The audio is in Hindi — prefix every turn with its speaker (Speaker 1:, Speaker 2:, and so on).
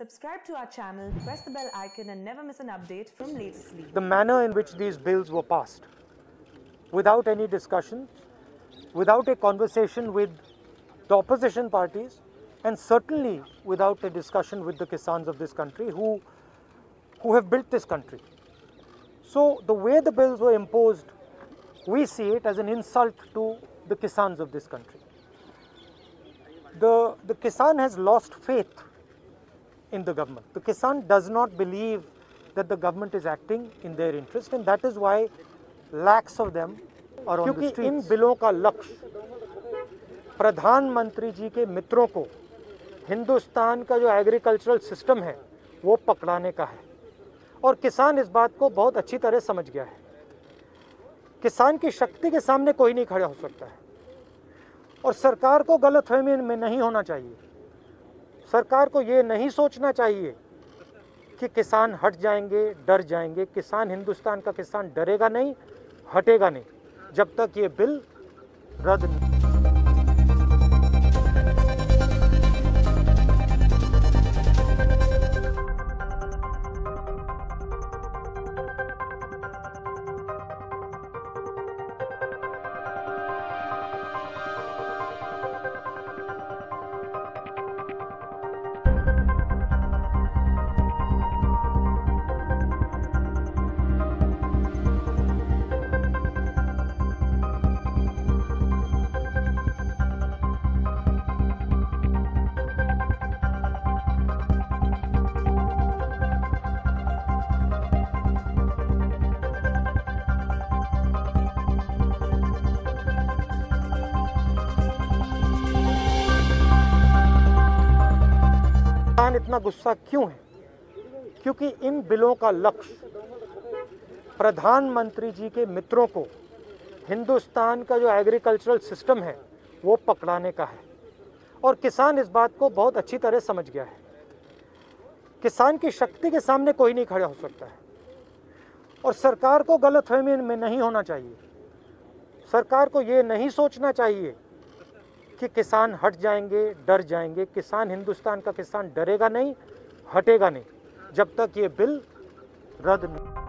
Speaker 1: Subscribe to our channel, press the bell icon and never miss an update from latest leaks.
Speaker 2: The manner in which these bills were passed, without any discussion, without a conversation with the opposition parties, and certainly without a discussion with the Kisans of this country who have built this country. So the way the bills were imposed, we see it as an insult to the Kisans of this country. The Kisan has lost faith in the government. The Kisan does not believe that the government is acting in their interest, and that is why lakhs of them are on the streets. क्योंकि इन बिलों का लक्ष्य प्रधानमंत्री जी के मित्रों को हिंदुस्तान का जो एग्रीकल्चरल सिस्टम है वो पकड़ाने का है, और किसान इस बात को बहुत अच्छी तरह समझ गया है। किसान की शक्ति के सामने कोई नहीं खड़ा हो सकता है, और सरकार को गलतफहमी में नहीं होना चाहिए। सरकार को ये नहीं सोचना चाहिए कि किसान हट जाएंगे, डर जाएंगे। किसान, हिंदुस्तान का किसान डरेगा नहीं, हटेगा नहीं जब तक ये बिल रद्द नहीं। इतना गुस्सा क्यों है? क्योंकि इन बिलों का लक्ष्य प्रधानमंत्री जी के मित्रों को हिंदुस्तान का जो एग्रीकल्चरल सिस्टम है वो पकड़ाने का है, और किसान इस बात को बहुत अच्छी तरह समझ गया है। किसान की शक्ति के सामने कोई नहीं खड़ा हो सकता है, और सरकार को गलतफहमी में नहीं होना चाहिए। सरकार को ये नहीं सोचना चाहिए कि किसान हट जाएंगे, डर जाएंगे। किसान, हिंदुस्तान का किसान डरेगा नहीं, हटेगा नहीं जब तक ये बिल रद्द नहीं।